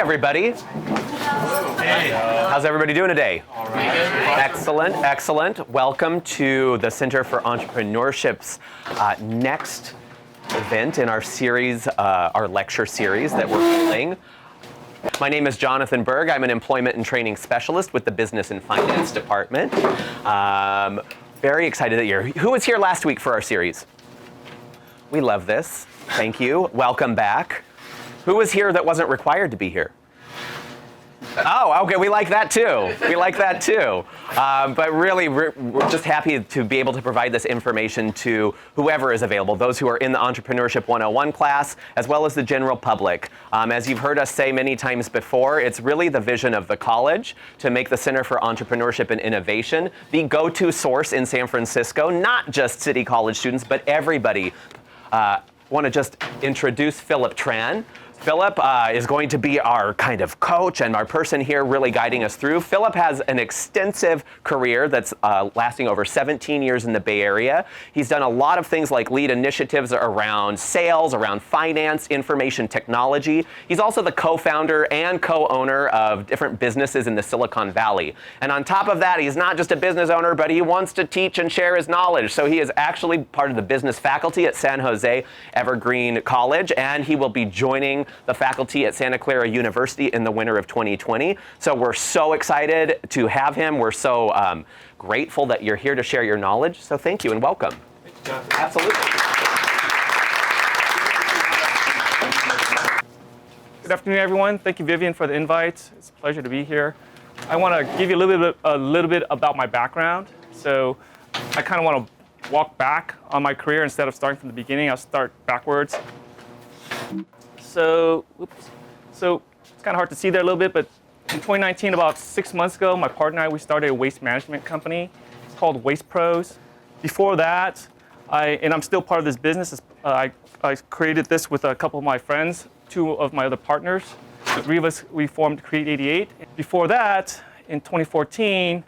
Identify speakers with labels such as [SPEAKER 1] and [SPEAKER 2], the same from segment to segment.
[SPEAKER 1] everybody.
[SPEAKER 2] Hey.
[SPEAKER 1] How's everybody doing today?
[SPEAKER 2] All right.
[SPEAKER 1] Excellent, excellent. Welcome to the Center for Entrepreneurship's next event in our series, our lecture series that we're holding. My name is Jonathan Berg. I'm an employment and training specialist with the Business and Finance Department. Very excited that you're here. Who was here last week for our series? We love this. Thank you. Welcome back. Who was here that wasn't required to be here? Oh, okay, we like that too. We like that too. But really, we're just happy to be able to provide this information to whoever is available, those who are in the Entrepreneurship 101 class, as well as the general public. As you've heard us say many times before, it's really the vision of the college to make the Center for Entrepreneurship and Innovation the go-to source in San Francisco, not just City College students, but everybody. Want to just introduce Phillip Tran. Phillip is going to be our kind of coach and our person here really guiding us through. Phillip has an extensive career that's lasting over 17 years in the Bay Area. He's done a lot of things like lead initiatives around sales, around finance, information technology. He's also the co-founder and co-owner of different businesses in the Silicon Valley. And on top of that, he's not just a business owner, but he wants to teach and share his knowledge. So he is actually part of the business faculty at San Jose Evergreen College, and he will be joining the faculty at Santa Clara University in the winter of 2020. So we're so excited to have him. We're so grateful that you're here to share your knowledge. So thank you and welcome. Absolutely.
[SPEAKER 3] Good afternoon, everyone. Thank you, Vivian, for the invite. It's a pleasure to be here. I want to give you a little bit about my background. So I kind of want to walk back on my career instead of starting from the beginning. I'll start backwards. So it's kind of hard to see there a little bit, but in 2019, about 6 months ago, my partner and I, we started a waste management company. It's called Waste Pros. Before that, I'm still part of this business. I created this with a couple of my friends, 2 of my other partners. The 3 of us, we formed Create 88. Before that, in 2014,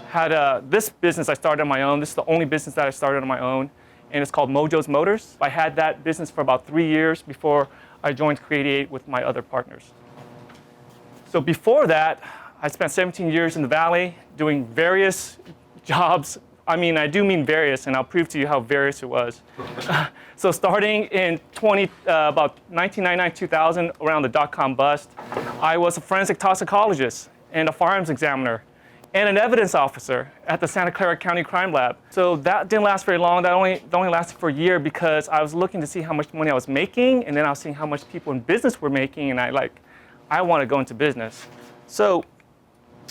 [SPEAKER 3] had this business I started on my own. This is the only business that I started on my own, and it's called Mojo's Motors. I had that business for about 3 years before I joined Create 88 with my other partners. So before that, I spent 17 years in the Valley doing various jobs. I mean, I do mean various, and I'll prove to you how various it was. So starting in about 1999-2000, around the dot-com bust, I was a forensic toxicologist and a firearms examiner and an evidence officer at the Santa Clara County Crime Lab. So that didn't last very long. That only lasted for a year because I was looking to see how much money I was making, and then I was seeing how much people in business were making, and I want to go into business. So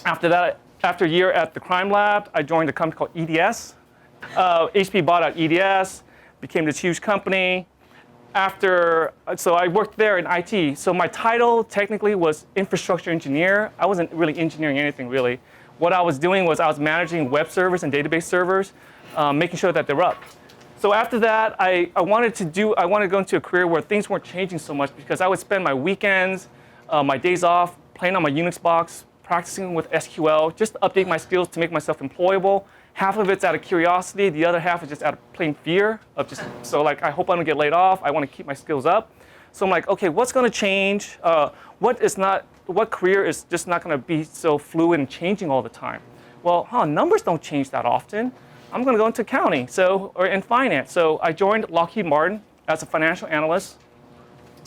[SPEAKER 3] after that, after a year at the crime lab, I joined a company called EDS. HP bought out EDS, became this huge company. So I worked there in IT. So my title technically was infrastructure engineer. I wasn't really engineering anything really. What I was doing was I was managing web servers and database servers, making sure that they're up. So after that, I wanted to go into a career where things weren't changing so much because I would spend my weekends, my days off, playing on my Unix box, practicing with SQL, just to update my skills to make myself employable. Half of it's out of curiosity, the other half is just out of plain fear of I hope I don't get laid off. I want to keep my skills up. So I'm like, okay, what's going to change? What career is just not going to be so fluid and changing all the time? Well, numbers don't change that often. I'm going to go into accounting, or in finance. So I joined Lockheed Martin as a financial analyst.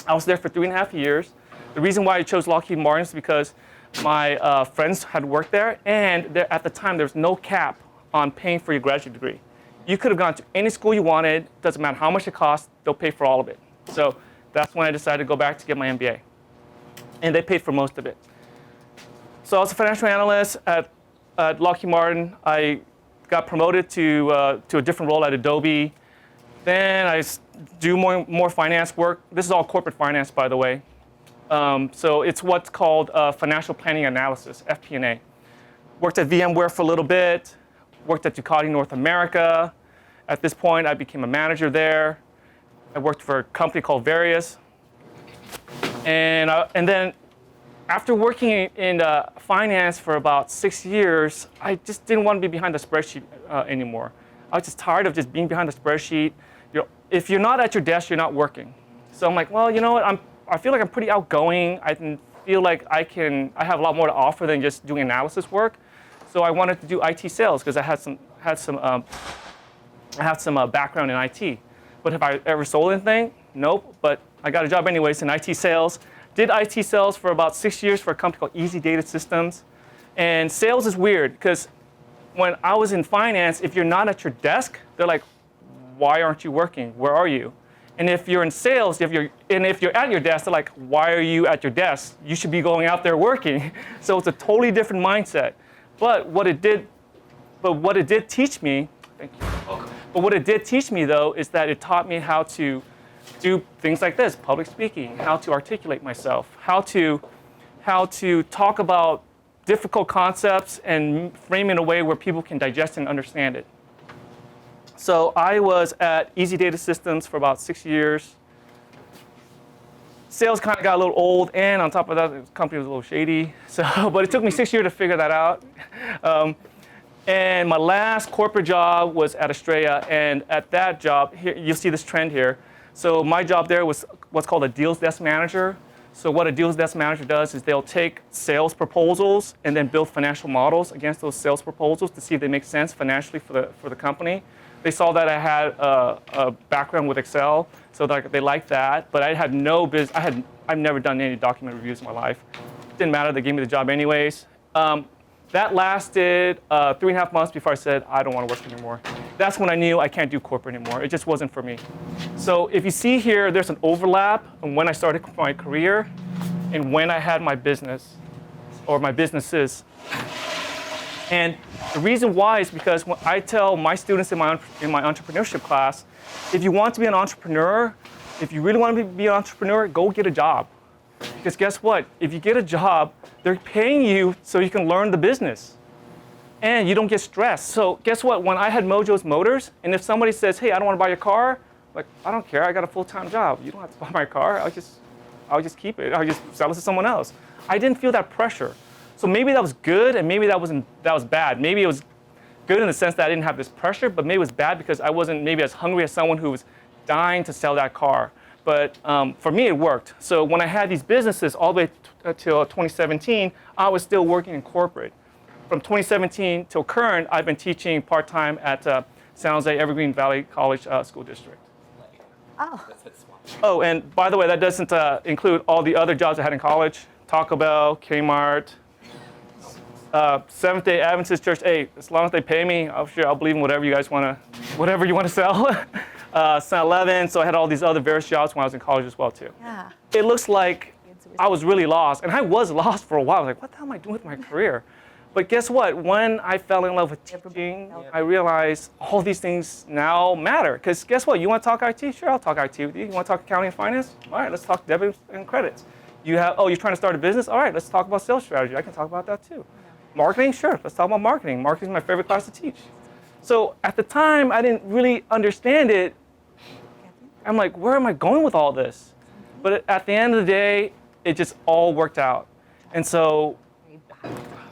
[SPEAKER 3] I was there for 3.5 years. The reason why I chose Lockheed Martin is because my friends had worked there, and at the time there was no cap on paying for your graduate degree. You could have gone to any school you wanted. Doesn't matter how much it costs. They'll pay for all of it. So that's when I decided to go back to get my MBA. And they paid for most of it. So I was a financial analyst at Lockheed Martin. I got promoted to a different role at Adobe. Then I do more finance work. This is all corporate finance, by the way. So it's what's called financial planning analysis, FP&A. Worked at VMware for a little bit. Worked at Ducati North America. At this point, I became a manager there. I worked for a company called Various. And then after working in finance for about 6 years, I just didn't want to be behind the spreadsheet anymore. I was just tired of just being behind the spreadsheet. If you're not at your desk, you're not working. So I'm like, well, you know what? I feel like I'm pretty outgoing. I can feel like I have a lot more to offer than just doing analysis work. So I wanted to do IT sales because I have some background in IT. But have I ever sold anything? Nope. But I got a job anyways in IT sales. Did IT sales for about 6 years for a company called Easy Data Systems. And sales is weird because when I was in finance, if you're not at your desk, they're like, why aren't you working? Where are you? And if you're in sales, if you're at your desk, they're like, why are you at your desk? You should be going out there working. So it's a totally different mindset. But what it did teach me, thank you. But what it did teach me though is that it taught me how to do things like this, public speaking, how to articulate myself, how to talk about difficult concepts and frame in a way where people can digest and understand it. So I was at Easy Data Systems for about 6 years. Sales kind of got a little old, and on top of that, the company was a little shady. But it took me 6 years to figure that out. And my last corporate job was at Australia, and at that job, here you'll see this trend here. So my job there was what's called a deals desk manager. So what a deals desk manager does is they'll take sales proposals and then build financial models against those sales proposals to see if they make sense financially for the company. They saw that I had a background with Excel, so they liked that. But I had no business. I've never done any document reviews in my life. Didn't matter. They gave me the job anyways. That lasted 3.5 months before I said, I don't want to work anymore. That's when I knew I can't do corporate anymore. It just wasn't for me. So if you see here, there's an overlap on when I started my career and when I had my business or my businesses. And the reason why is because when I tell my students in my entrepreneurship class, if you want to be an entrepreneur, if you really want to be an entrepreneur, go get a job. Because guess what? If you get a job, they're paying you so you can learn the business. And you don't get stressed. So guess what? When I had Mojo's Motors, and if somebody says, hey, I don't want to buy your car, like, I don't care. I got a full-time job. You don't have to buy my car. I'll just keep it. I'll just sell it to someone else. I didn't feel that pressure. So maybe that was good, and maybe that was bad. Maybe it was good in the sense that I didn't have this pressure, but maybe it was bad because I wasn't maybe as hungry as someone who was dying to sell that car. But for me, it worked. So when I had these businesses all the way till 2017, I was still working in corporate. From 2017 till current, I've been teaching part-time at San Jose Evergreen Valley College School District.
[SPEAKER 4] Oh.
[SPEAKER 3] Oh, and by the way, that doesn't include all the other jobs I had in college. Taco Bell, Kmart, Seventh-day Adventist Church. Hey, as long as they pay me, I'll believe in whatever you want to sell. 7-Eleven, so I had all these other various jobs when I was in college as well too.
[SPEAKER 4] Yeah.
[SPEAKER 3] It looks like I was really lost, and I was lost for a while. I was like, what the hell am I doing with my career? But guess what? When I fell in love with teaching, I realized all these things now matter. Because guess what? You want to talk IT? Sure, I'll talk IT with you. You want to talk accounting and finance? All right, let's talk debit and credits. You're trying to start a business? All right, let's talk about sales strategy. I can talk about that too. Marketing? Sure, let's talk about marketing. Marketing is my favorite class to teach. So at the time, I didn't really understand it. I'm like, where am I going with all this? But at the end of the day, it just all worked out. And so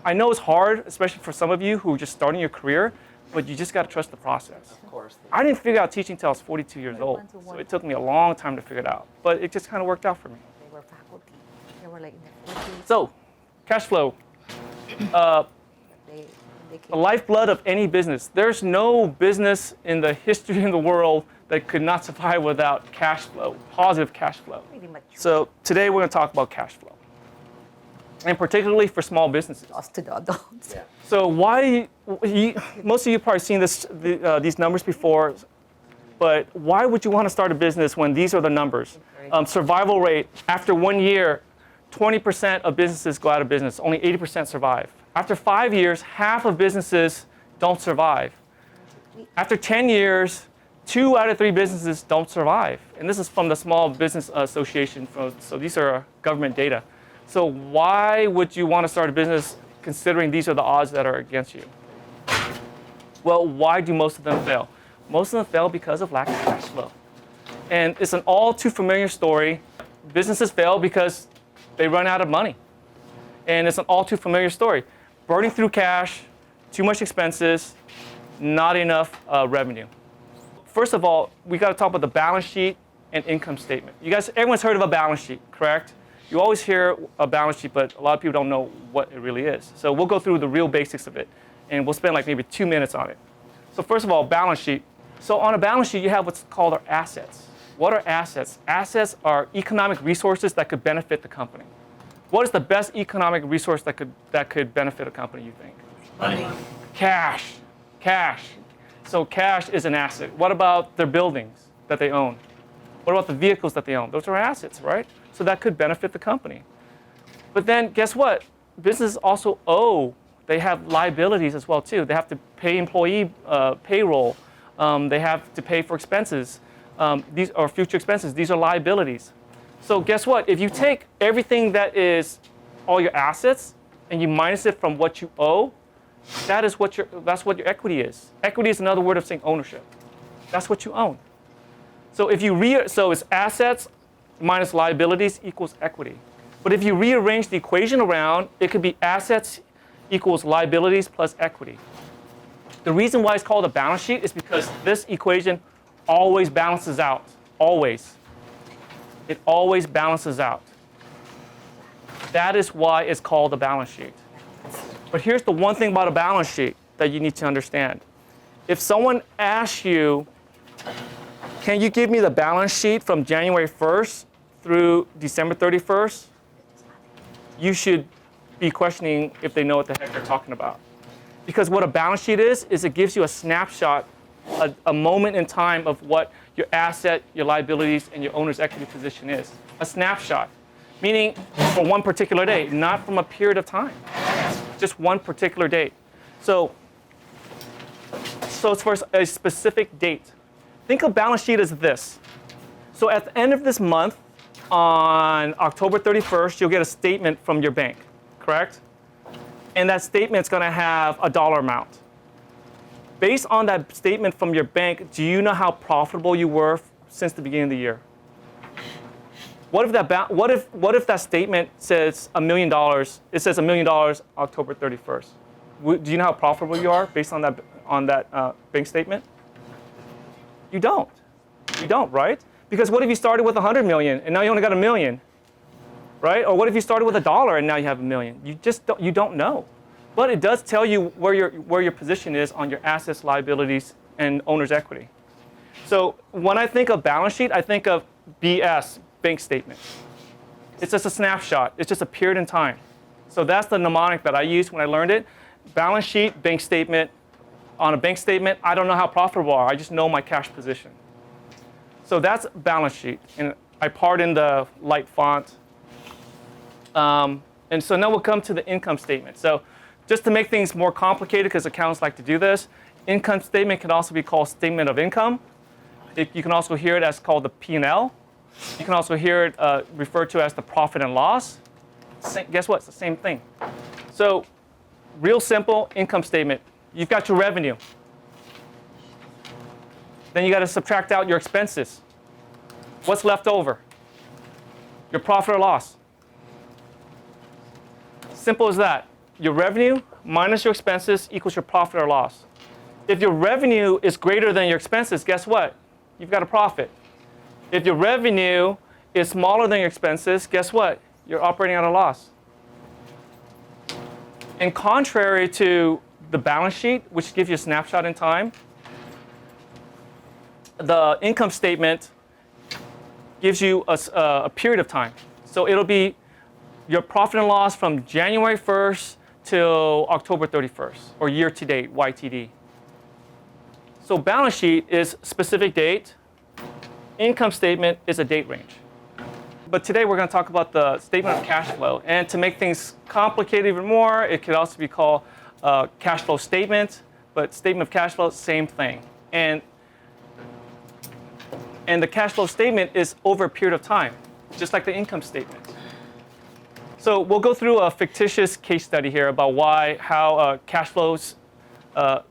[SPEAKER 3] I know it's hard, especially for some of you who are just starting your career, but you just got to trust the process.
[SPEAKER 1] Of course.
[SPEAKER 3] I didn't figure out teaching until I was 42 years old. So it took me a long time to figure it out. But it just kind of worked out for me.
[SPEAKER 4] They were faculty. They were like in their 40s.
[SPEAKER 3] So, cash flow. The lifeblood of any business. There's no business in the history of the world that could not survive without cash flow, positive cash flow.
[SPEAKER 4] Pretty much.
[SPEAKER 3] So today we're going to talk about cash flow, and particularly for small businesses.
[SPEAKER 4] Lost to the adults.
[SPEAKER 1] Yeah.
[SPEAKER 3] So most of you probably seen these numbers before, but why would you want to start a business when these are the numbers? Survival rate, after 1 year, 20% of businesses go out of business, only 80% survive. After 5 years, half of businesses don't survive. After 10 years, 2 out of 3 businesses don't survive. And this is from the Small Business Association, so these are government data. So why would you want to start a business considering these are the odds that are against you? Well, why do most of them fail? Most of them fail because of lack of cash flow. And it's an all too familiar story. Businesses fail because they run out of money. And it's an all too familiar story. Burning through cash, too much expenses, not enough revenue. First of all, we got to talk about the balance sheet and income statement. Everyone's heard of a balance sheet, correct? You always hear a balance sheet, but a lot of people don't know what it really is. So we'll go through the real basics of it, and we'll spend like maybe 2 minutes on it. So first of all, balance sheet. So on a balance sheet, you have what's called our assets. What are assets? Assets are economic resources that could benefit the company. What is the best economic resource that could benefit a company, you think?
[SPEAKER 2] Money.
[SPEAKER 3] Cash. So cash is an asset. What about their buildings that they own? What about the vehicles that they own? Those are assets, right? So that could benefit the company. But then guess what? Businesses also owe. They have liabilities as well too. They have to pay employee payroll. They have to pay for expenses. These are future expenses. These are liabilities. So guess what? If you take everything that is all your assets and you minus it from what you owe, that's what your equity is. Equity is another word of saying ownership. That's what you own. So so it's assets minus liabilities equals equity. But if you rearrange the equation around, it could be assets equals liabilities plus equity. The reason why it's called a balance sheet is because this equation always balances out. Always. It always balances out. That is why it's called a balance sheet. But here's the one thing about a balance sheet that you need to understand. If someone asks you, can you give me the balance sheet from January 1st through December 31st? You should be questioning if they know what the heck they're talking about. Because what a balance sheet is it gives you a snapshot, a moment in time of what your asset, your liabilities, and your owner's equity position is. A snapshot, meaning for one particular day, not from a period of time. Just one particular date. So it's for a specific date. Think of balance sheet as this. So at the end of this month, on October 31st, you'll get a statement from your bank, correct? And that statement's going to have a dollar amount. Based on that statement from your bank, do you know how profitable you were since the beginning of the year? What if that statement says $1 million? It says $1 million October 31st. Do you know how profitable you are based on that bank statement? You don't. You don't, right? Because what if you started with 100 million and now you only got $1 million, right? Or what if you started with $1 and now you have $1 million? You don't know. But it does tell you where your position is on your assets, liabilities, and owner's equity. So when I think of balance sheet, I think of BS, bank statement. It's just a snapshot. It's just a period in time. So that's the mnemonic that I used when I learned it. Balance sheet, bank statement. On a bank statement, I don't know how profitable I are. I just know my cash position. So that's balance sheet. And I pardon the light font. And so now we'll come to the income statement. So just to make things more complicated, because accountants like to do this, income statement can also be called statement of income. You can also hear it as called the P&L. You can also hear it referred to as the profit and loss. Guess what? It's the same thing. So real simple income statement. You've got your revenue. Then you got to subtract out your expenses. What's left over? Your profit or loss. Simple as that. Your revenue minus your expenses equals your profit or loss. If your revenue is greater than your expenses, guess what? You've got a profit. If your revenue is smaller than your expenses, guess what? You're operating at a loss. And contrary to the balance sheet, which gives you a snapshot in time, the income statement gives you a period of time. So it'll be your profit and loss from January 1st till October 31st, or year to date, YTD. So balance sheet is specific date. Income statement is a date range. But today we're going to talk about the statement of cash flow. And to make things complicated even more, it could also be called cash flow statement. But statement of cash flow, same thing. And the cash flow statement is over a period of time, just like the income statement. So we'll go through a fictitious case study here about how cash flows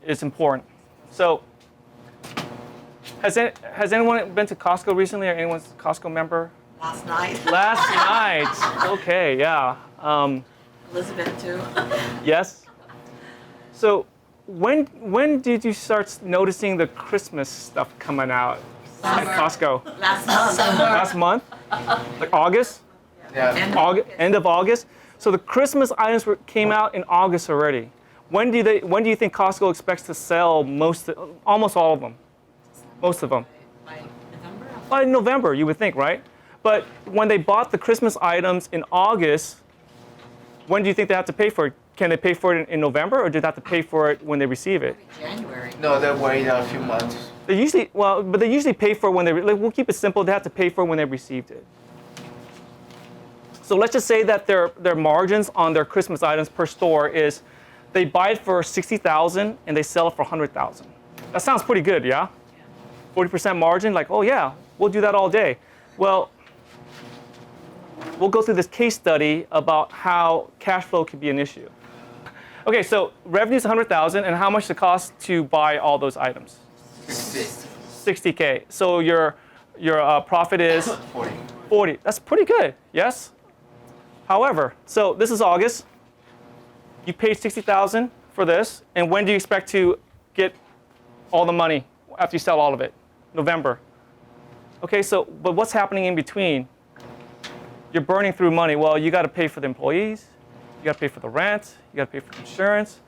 [SPEAKER 3] is important. So has anyone been to Costco recently, or anyone's a Costco member?
[SPEAKER 2] Last night.
[SPEAKER 3] Last night. Okay, yeah.
[SPEAKER 2] Elizabeth too.
[SPEAKER 3] Yes. So when did you start noticing the Christmas stuff coming out at Costco?
[SPEAKER 2] Last summer.
[SPEAKER 3] Last month? Like August?
[SPEAKER 2] Yeah.
[SPEAKER 3] End of August. So the Christmas items came out in August already. When do you think Costco expects to sell almost all of them? Most of them.
[SPEAKER 2] By November?
[SPEAKER 3] By November, you would think, right? But when they bought the Christmas items in August, when do you think they have to pay for it? Can they pay for it in November, or do they have to pay for it when they receive it?
[SPEAKER 2] January.
[SPEAKER 5] No, they wait a few months.
[SPEAKER 3] They usually pay for it when we'll keep it simple. They have to pay for it when they received it. So let's just say that their margins on their Christmas items per store is they buy it for $60,000 and they sell it for $100,000. That sounds pretty good, yeah? 40% margin, like, oh yeah, we'll do that all day. Well, we'll go through this case study about how cash flow can be an issue. Okay, so revenue's $100,000, and how much does it cost to buy all those items? 60K. So your profit is 40. That's pretty good, yes? However, so this is August. You paid $60,000 for this, and when do you expect to get all the money after you sell all of it? November. Okay, so but what's happening in between? You're burning through money. Well, you got to pay for the employees, you got to pay for the rent, you got to pay for the insurance.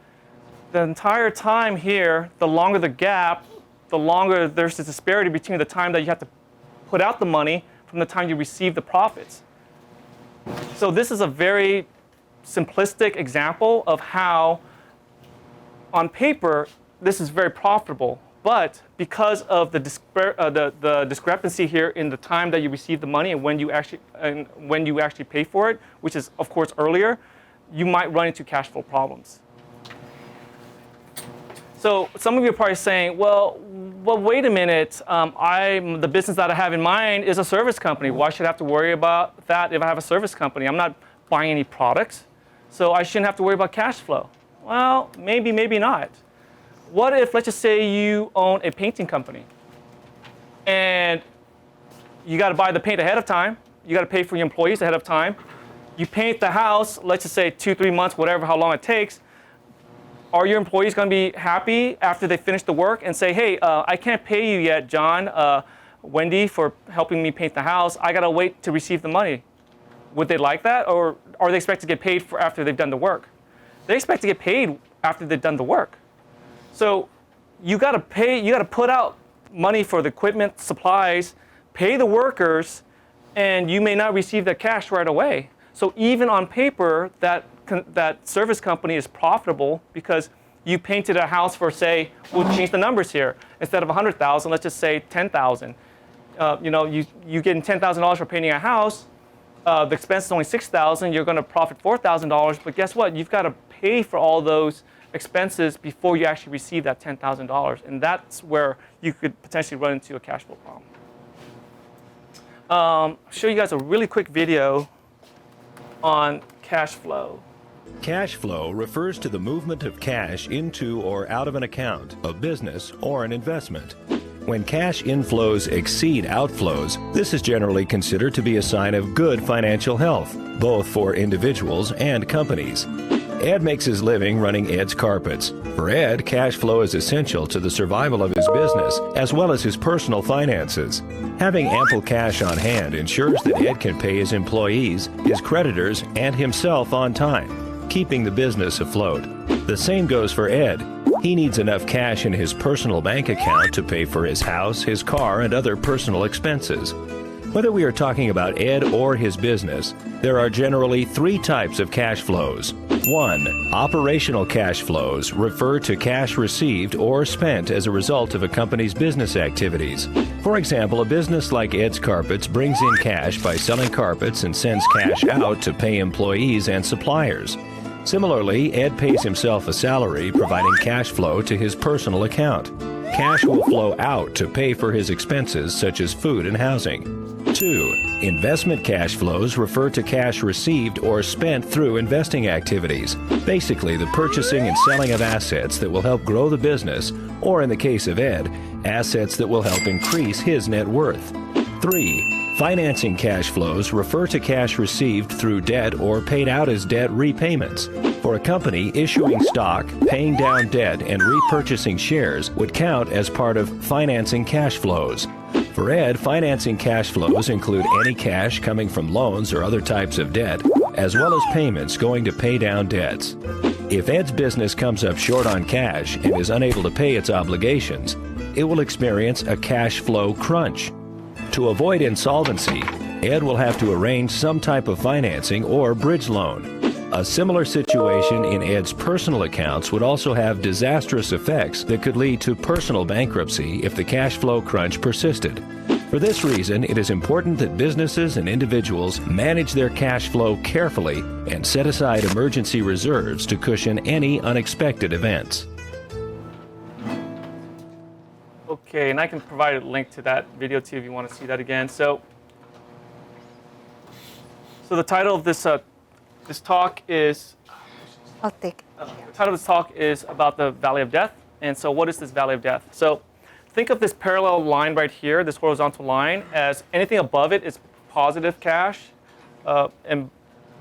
[SPEAKER 3] The entire time here, the longer the gap, the longer there's this disparity between the time that you have to put out the money from the time you receive the profits. So this is a very simplistic example of how, on paper, this is very profitable. But because of the discrepancy here in the time that you receive the money and when you actually pay for it, which is of course earlier, you might run into cash flow problems. So some of you are probably saying, well, wait a minute. The business that I have in mind is a service company. Why should I have to worry about that if I have a service company? I'm not buying any products, so I shouldn't have to worry about cash flow. Well, maybe, maybe not. What if, let's just say you own a painting company and you got to buy the paint ahead of time. You got to pay for your employees ahead of time. You paint the house, let's just say 2-3 months, whatever, how long it takes. Are your employees going to be happy after they finish the work and say, hey, I can't pay you yet, John, Wendy, for helping me paint the house. I got to wait to receive the money. Would they like that? Or are they expect to get paid for after they've done the work? They expect to get paid after they've done the work. So you got to pay, you got to put out money for the equipment, supplies, pay the workers, and you may not receive that cash right away. So even on paper, that service company is profitable because you painted a house for, say, we'll change the numbers here. Instead of 100,000, let's just say 10,000. You getting $10,000 for painting a house. The expense is only $6,000. You're going to profit $4,000. But guess what? You've got to pay for all those expenses before you actually receive that $10,000. And that's where you could potentially run into a cash flow problem. I'll show you guys a really quick video on cash flow.
[SPEAKER 6] Cash flow refers to the movement of cash into or out of an account, a business, or an investment. When cash inflows exceed outflows, this is generally considered to be a sign of good financial health, both for individuals and companies. Ed makes his living running Ed's Carpets. For Ed, cash flow is essential to the survival of his business as well as his personal finances. Having ample cash on hand ensures that Ed can pay his employees, his creditors, and himself on time, keeping the business afloat. The same goes for Ed. He needs enough cash in his personal bank account to pay for his house, his car, and other personal expenses. Whether we are talking about Ed or his business, there are generally 3 types of cash flows. 1. Operational cash flows refer to cash received or spent as a result of a company's business activities. For example, a business like Ed's Carpets brings in cash by selling carpets and sends cash out to pay employees and suppliers. Similarly, Ed pays himself a salary, providing cash flow to his personal account. Cash will flow out to pay for his expenses such as food and housing. 2. Investment cash flows refer to cash received or spent through investing activities, basically the purchasing and selling of assets that will help grow the business, or in the case of Ed, assets that will help increase his net worth. 3. Financing cash flows refer to cash received through debt or paid out as debt repayments. For a company, issuing stock, paying down debt, and repurchasing shares would count as part of financing cash flows. For Ed, financing cash flows include any cash coming from loans or other types of debt, as well as payments going to pay down debts. If Ed's business comes up short on cash and is unable to pay its obligations, it will experience a cash flow crunch. To avoid insolvency, Ed will have to arrange some type of financing or bridge loan. A similar situation in Ed's personal accounts would also have disastrous effects that could lead to personal bankruptcy if the cash flow crunch persisted. For this reason, it is important that businesses and individuals manage their cash flow carefully and set aside emergency reserves to cushion any unexpected events.
[SPEAKER 3] Okay, and I can provide a link to that video too if you want to see that again. So the title of this talk is
[SPEAKER 4] I'll take.
[SPEAKER 3] the title of this talk is about the Valley of Death. And so what is this Valley of Death? So think of this parallel line right here, this horizontal line, as anything above it is positive cash, and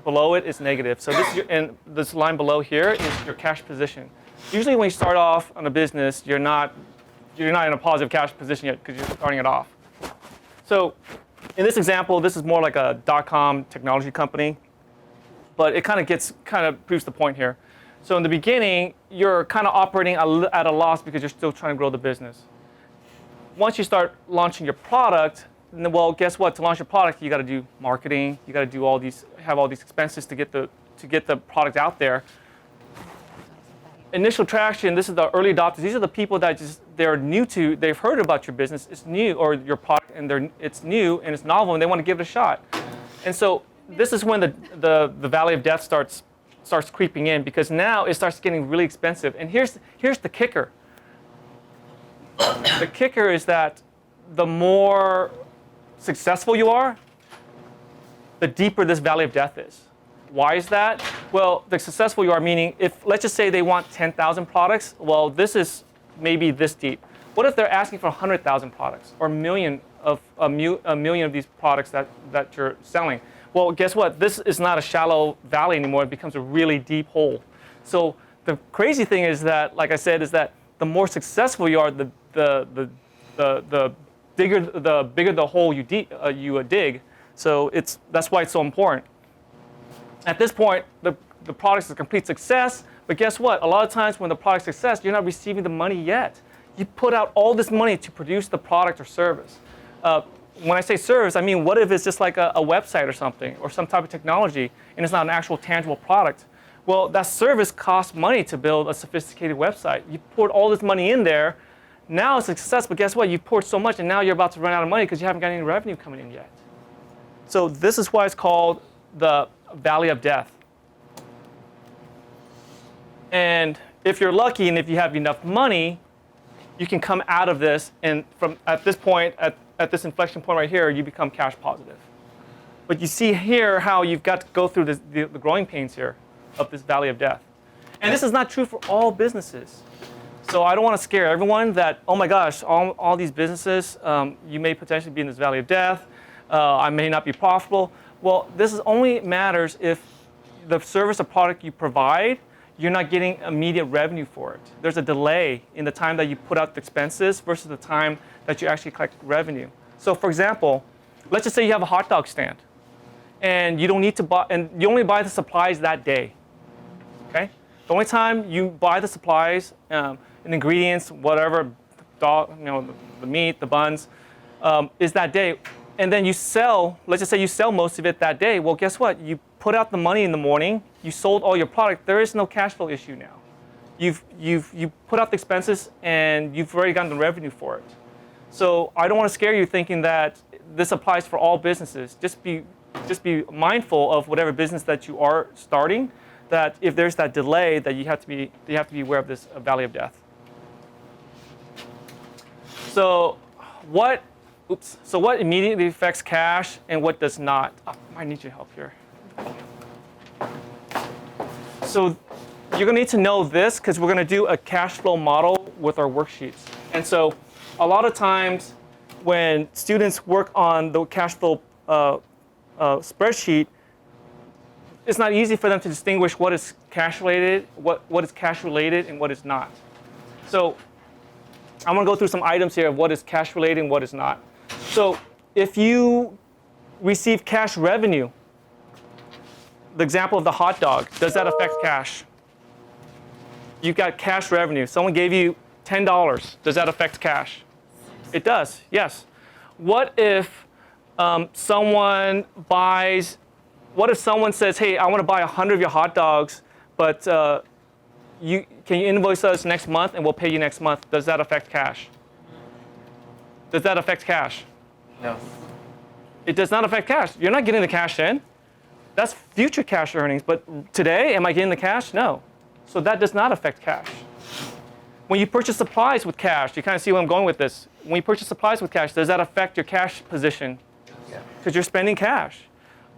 [SPEAKER 3] below it is negative. So and this line below here is your cash position. Usually when you start off on a business, you're not in a positive cash position yet because you're starting it off. So in this example, this is more like a .com technology company, but it kind of proves the point here. So in the beginning, you're kind of operating at a loss because you're still trying to grow the business. Once you start launching your product, well, guess what? To launch your product, you got to do marketing. You got to do have all these expenses to get the product out there. Initial traction, this is the early adopters. These are the people that they've heard about your business, it's new, or your product, and it's new and it's novel, and they want to give it a shot. And so this is when the Valley of Death starts creeping in, because now it starts getting really expensive. And here's the kicker. The kicker is that the more successful you are, the deeper this Valley of Death is. Why is that? Well, the successful you are, meaning if, let's just say they want 10,000 products, well, this is maybe this deep. What if they're asking for 100,000 products or a million of these products that you're selling? Well, guess what? This is not a shallow valley anymore. It becomes a really deep hole. So the crazy thing is that, like I said, is that the more successful you are, the bigger the hole you dig. So that's why it's so important. At this point, the product is a complete success, but guess what? A lot of times when the product's a success, you're not receiving the money yet. You put out all this money to produce the product or service. When I say service, I mean, what if it's just like a website or something, or some type of technology, and it's not an actual tangible product? Well, that service costs money to build a sophisticated website. You poured all this money in there. Now it's a success, but guess what? You poured so much, and now you're about to run out of money because you haven't got any revenue coming in yet. So this is why it's called the Valley of Death. And if you're lucky and if you have enough money, you can come out of this, and at this point, at this inflection point right here, you become cash positive. But you see here how you've got to go through the growing pains here of this Valley of Death. And this is not true for all businesses. So I don't want to scare everyone that, oh my gosh, all these businesses, you may potentially be in this Valley of Death. I may not be profitable. Well, this is only matters if the service or product you provide, you're not getting immediate revenue for it. There's a delay in the time that you put out the expenses versus the time that you actually collect revenue. So for example, let's just say you have a hot dog stand and you don't need to buy, and you only buy the supplies that day, okay? The only time you buy the supplies and ingredients, whatever, the meat, the buns, is that day. And then you sell, let's just say you sell most of it that day. Well, guess what? You put out the money in the morning, you sold all your product, there is no cash flow issue now. You put out the expenses and you've already gotten the revenue for it. So I don't want to scare you thinking that this applies for all businesses. Just be mindful of whatever business that you are starting, that if there's that delay, that you have to be aware of this Valley of Death. So what immediately affects cash and what does not? Oh, I might need your help here. So you're going to need to know this because we're going to do a cash flow model with our worksheets. And so a lot of times when students work on the cash flow spreadsheet, it's not easy for them to distinguish what is cash related, what is cash related, and what is not. So I'm going to go through some items here of what is cash related and what is not. So if you receive cash revenue, the example of the hot dog, does that affect cash? You got cash revenue. Someone gave you $10. Does that affect cash? It does, yes. What if someone says, hey, I want to buy 100 of your hot dogs, but can you invoice us next month and we'll pay you next month? Does that affect cash? Does that affect cash?
[SPEAKER 5] No.
[SPEAKER 3] It does not affect cash. You're not getting the cash in. That's future cash earnings. But today, am I getting the cash? No. So that does not affect cash. When you purchase supplies with cash, you kind of see where I'm going with this. When you purchase supplies with cash, does that affect your cash position?
[SPEAKER 5] Yeah.
[SPEAKER 3] Because you're spending cash.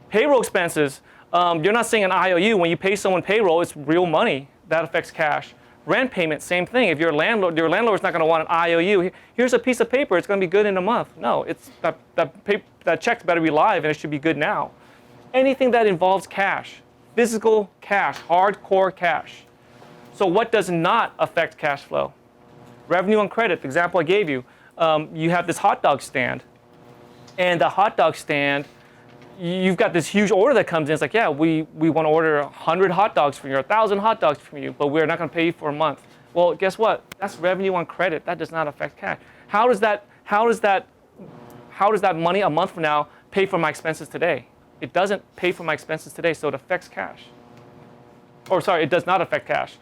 [SPEAKER 3] Payroll expenses, you're not seeing an IOU. When you pay someone payroll, it's real money. That affects cash. Rent payment, same thing. If you're a landlord, your landlord's not going to want an IOU. Here's a piece of paper. It's going to be good in a month. No, it's that check's better be live, and it should be good now. Anything that involves cash, physical cash, hardcore cash. So what does not affect cash flow? Revenue on credit, the example I gave you. You have this hot dog stand. And the hot dog stand, you've got this huge order that comes in. It's like, yeah, we want to order 100 hot dogs from you, or 1,000 hot dogs from you, but we're not going to pay you for a month. Well, guess what? That's revenue on credit. That does not affect cash. How does that money a month from now pay for my expenses today? It doesn't pay for my expenses today, so it affects cash. Or sorry, it does not affect cash.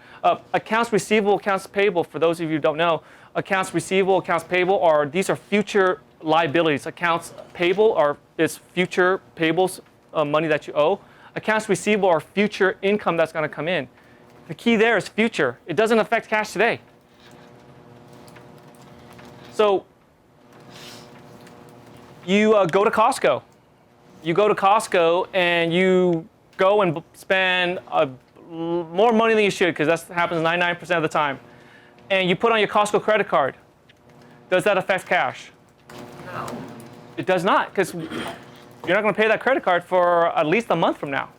[SPEAKER 3] Accounts receivable, accounts payable, for those of you who don't know, accounts receivable, accounts payable these are future liabilities. Accounts payable is future payables, money that you owe. Accounts receivable are future income that's going to come in. The key there is future. It doesn't affect cash today. So you go to Costco. You go to Costco and you go and spend more money than you should, because that happens 99% of the time. And you put on your Costco credit card. Does that affect cash?
[SPEAKER 2] No.
[SPEAKER 3] It does not, because you're not going to pay that credit card for at least a month from now.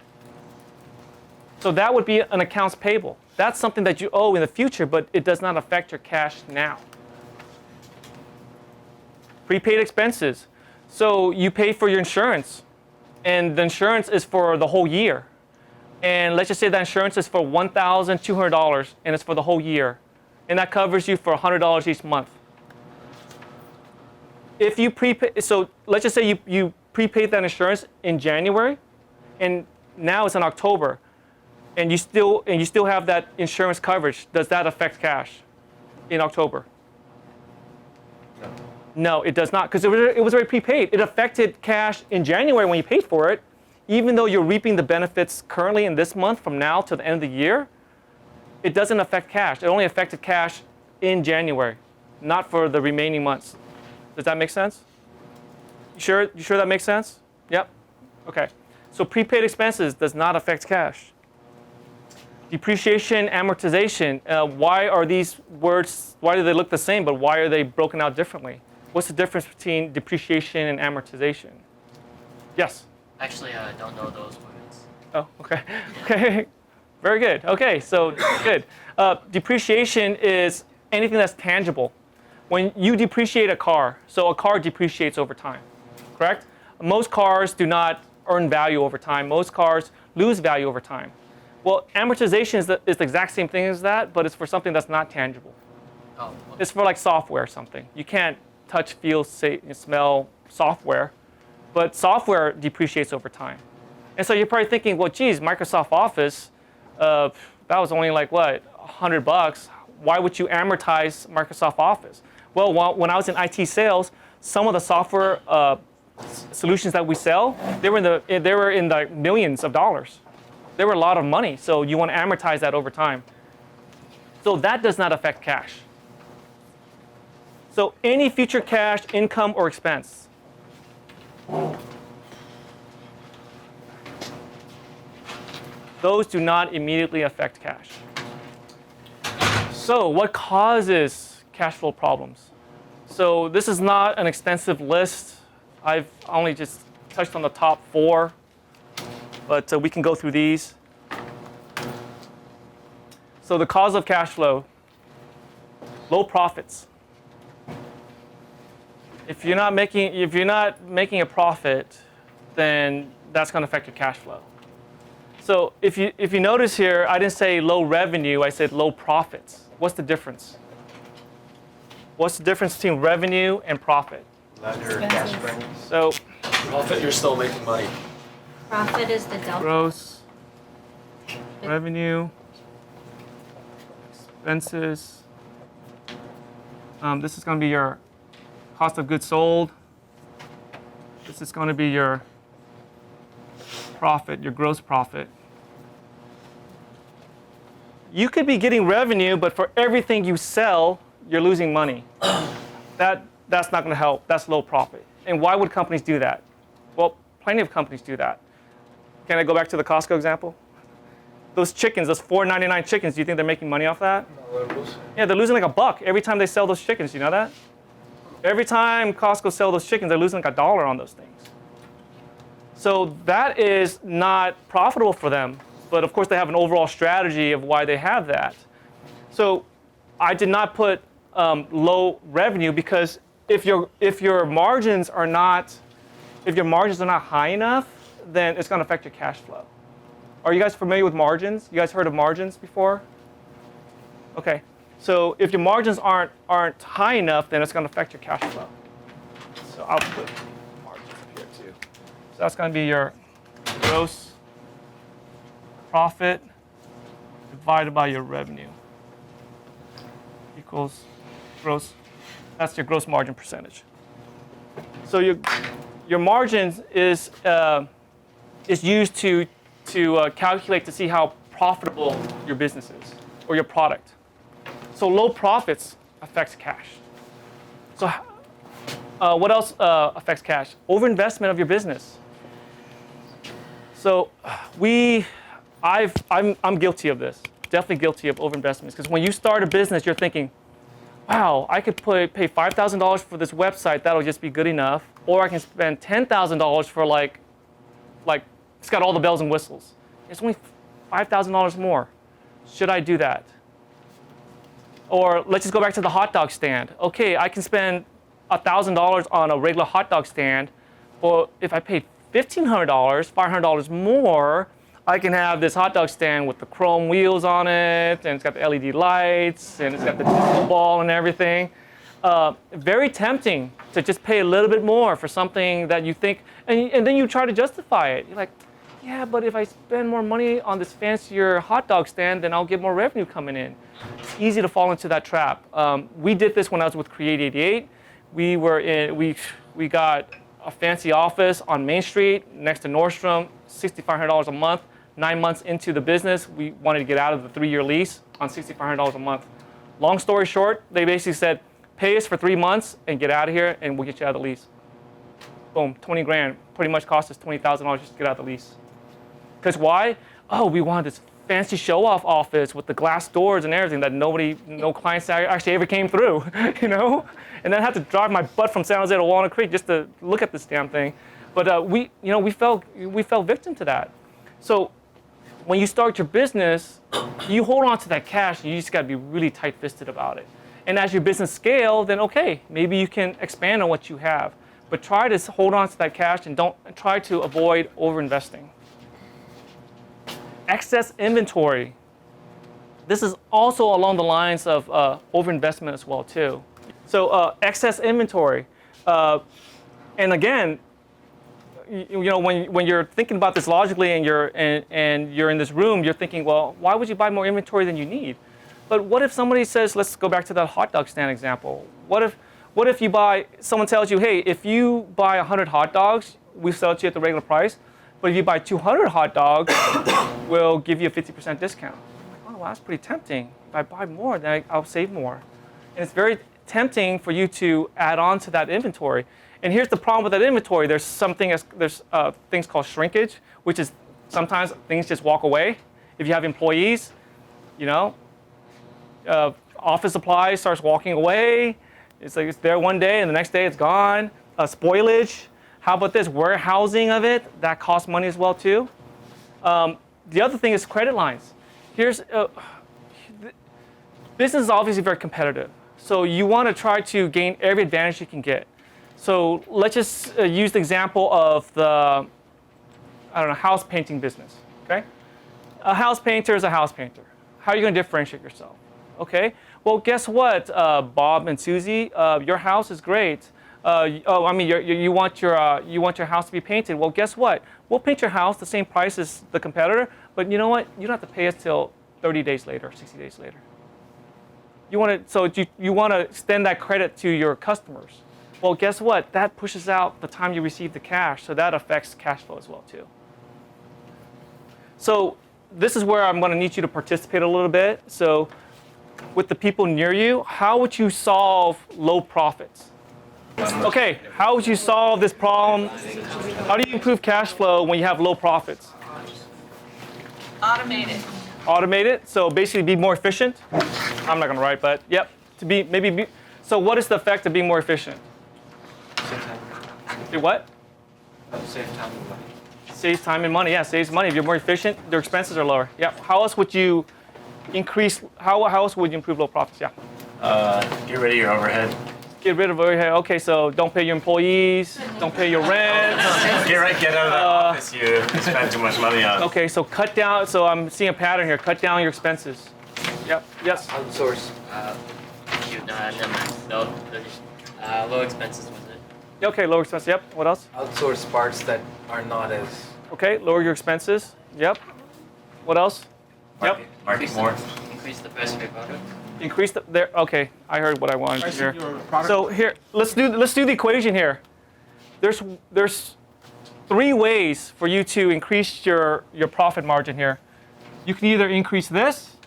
[SPEAKER 3] So that would be an accounts payable. That's something that you owe in the future, but it does not affect your cash now. Prepaid expenses. So you pay for your insurance, and the insurance is for the whole year. And let's just say that insurance is for $1,200, and it's for the whole year. And that covers you for $100 each month. If you prepay, so let's just say you prepaid that insurance in January, and now it's in October, and you still have that insurance coverage. Does that affect cash in October?
[SPEAKER 5] No.
[SPEAKER 3] No, it does not, because it was already prepaid. It affected cash in January when you paid for it. Even though you're reaping the benefits currently in this month from now to the end of the year, it doesn't affect cash. It only affected cash in January, not for the remaining months. Does that make sense? You sure that makes sense? Yep. Okay. So prepaid expenses does not affect cash. Depreciation, amortization. Why are these words, why do they look the same, but why are they broken out differently? What's the difference between depreciation and amortization? Yes?
[SPEAKER 7] Actually, I don't know those words.
[SPEAKER 3] Oh, okay. Okay. Very good. Okay, so good. Depreciation is anything that's tangible. When you depreciate a car, so a car depreciates over time, correct? Most cars do not earn value over time. Most cars lose value over time. Well, amortization is the exact same thing as that, but it's for something that's not tangible.
[SPEAKER 7] Oh, okay.
[SPEAKER 3] It's for like software or something. You can't touch, feel, smell software, but software depreciates over time. And so you're probably thinking, well, geez, Microsoft Office, that was only like what, $100? Why would you amortize Microsoft Office? Well, when I was in IT sales, some of the software solutions that we sell, they were in the millions of dollars. They were a lot of money, so you want to amortize that over time. So that does not affect cash. So any future cash, income, or expense. Those do not immediately affect cash. So what causes cash flow problems? So this is not an extensive list. I've only just touched on the top 4, but we can go through these. So the cause of cash flow, low profits. If you're not making a profit, then that's going to affect your cash flow. So if you notice here, I didn't say low revenue, I said low profits. What's the difference? What's the difference between revenue and profit?
[SPEAKER 5] Ladder cash burn.
[SPEAKER 3] So
[SPEAKER 8] Profit, you're still making money.
[SPEAKER 4] Profit is the delta.
[SPEAKER 3] gross revenue, expenses. This is going to be your cost of goods sold. This is going to be your profit, your gross profit. You could be getting revenue, but for everything you sell, you're losing money. That's not going to help. That's low profit. And why would companies do that? Well, plenty of companies do that. Can I go back to the Costco example? Those chickens, those $4.99 chickens, do you think they're making money off that? Yeah, they're losing like $1 every time they sell those chickens. You know that? Every time Costco sell those chickens, they're losing like $1 on those things. So that is not profitable for them. But of course, they have an overall strategy of why they have that. So I did not put low revenue because if your margins are not high enough, then it's going to affect your cash flow. Are you guys familiar with margins? You guys heard of margins before? Okay. So if your margins aren't high enough, then it's going to affect your cash flow. So I'll put margins up here too. So that's going to be your gross profit divided by your revenue equals gross. That's your gross margin percentage. So your margins is used to calculate to see how profitable your business is or your product. So low profits affects cash. So what else affects cash? Overinvestment of your business. So I'm guilty of this. Definitely guilty of overinvestments because when you start a business, you're thinking, wow, I could pay $5,000 for this website. That'll just be good enough. Or I can spend $10,000 for like it's got all the bells and whistles. It's only $5,000 more. Should I do that? Or let's just go back to the hot dog stand. Okay, I can spend $1,000 on a regular hot dog stand, but if I pay $1,500, $500 more, I can have this hot dog stand with the chrome wheels on it, and it's got the LED lights, and it's got the disco ball and everything. Very tempting to just pay a little bit more for something that you think, and then you try to justify it. You're like, yeah, but if I spend more money on this fancier hot dog stand, then I'll get more revenue coming in. It's easy to fall into that trap. We did this when I was with Create 88. We got a fancy office on Main Street next to Nordstrom, $6,500 a month. 9 months into the business, we wanted to get out of the 3-year lease on $6,500 a month. Long story short, they basically said, pay us for 3 months and get out of here, and we'll get you out of the lease. Boom, 20 grand. Pretty much cost us $20,000 just to get out of the lease. Because why? Oh, we wanted this fancy show-off office with the glass doors and everything that no clients actually ever came through, you know? And then I had to drive my butt from San Jose to Walnut Creek just to look at this damn thing. But we fell victim to that. So when you start your business, you hold on to that cash and you just got to be really tight-fisted about it. And as your business scale, then okay, maybe you can expand on what you have. But try to hold on to that cash and try to avoid overinvesting. Excess inventory. This is also along the lines of overinvestment as well too. So excess inventory. And again, when you're thinking about this logically and you're in this room, you're thinking, well, why would you buy more inventory than you need? But what if somebody says, let's go back to that hot dog stand example. What if someone tells you, hey, if you buy 100 hot dogs, we sell it to you at the regular price. But if you buy 200 hot dogs, we'll give you a 50% discount. I'm like, oh, well, that's pretty tempting. If I buy more, then I'll save more. And it's very tempting for you to add on to that inventory. And here's the problem with that inventory. There's things called shrinkage, which is sometimes things just walk away. If you have employees, office supplies starts walking away. It's like it's there one day and the next day it's gone. Spoilage. How about this? Warehousing of it, that costs money as well too. The other thing is credit lines. Business is obviously very competitive. So you want to try to gain every advantage you can get. So let's just use the example of the, house painting business, okay? A house painter is a house painter. How are you going to differentiate yourself? Okay, well, guess what, Bob and Susie, your house is great. You want your house to be painted. Well, guess what? We'll paint your house the same price as the competitor, but you know what? You don't have to pay us till 30 days later, 60 days later. You want to extend that credit to your customers. Well, guess what? That pushes out the time you receive the cash, so that affects cash flow as well too. So this is where I'm going to need you to participate a little bit. So with the people near you, how would you solve low profits? Okay, how would you solve this problem? How do you improve cash flow when you have low profits?
[SPEAKER 2] Automate it.
[SPEAKER 3] Automate it, so basically be more efficient. I'm not going to write, but yep, so what is the effect of being more efficient?
[SPEAKER 5] Save time.
[SPEAKER 3] Do what?
[SPEAKER 5] Save time and money.
[SPEAKER 3] Saves time and money. Yeah, saves money. If you're more efficient, your expenses are lower. Yeah. How else would you increase? How else would you improve low profits? Yeah.
[SPEAKER 8] Get rid of your overhead.
[SPEAKER 3] Get rid of overhead. Okay, so don't pay your employees. Don't pay your rent.
[SPEAKER 8] Get out of the office you spend too much money on.
[SPEAKER 3] Okay, so cut down. So I'm seeing a pattern here. Cut down your expenses. Yep. Yes.
[SPEAKER 5] Outsource.
[SPEAKER 7] Low expenses was it?
[SPEAKER 3] Okay, lower expenses. Yep. What else?
[SPEAKER 5] Outsource parts that are not as.
[SPEAKER 3] Okay, lower your expenses. Yep. What else? Yep.
[SPEAKER 8] Market more.
[SPEAKER 7] Increase the price of your product.
[SPEAKER 3] Increase the there. Okay, I heard what I wanted to hear. So here, let's do the equation here. There's 3 ways for you to increase your profit margin here. You can either increase this,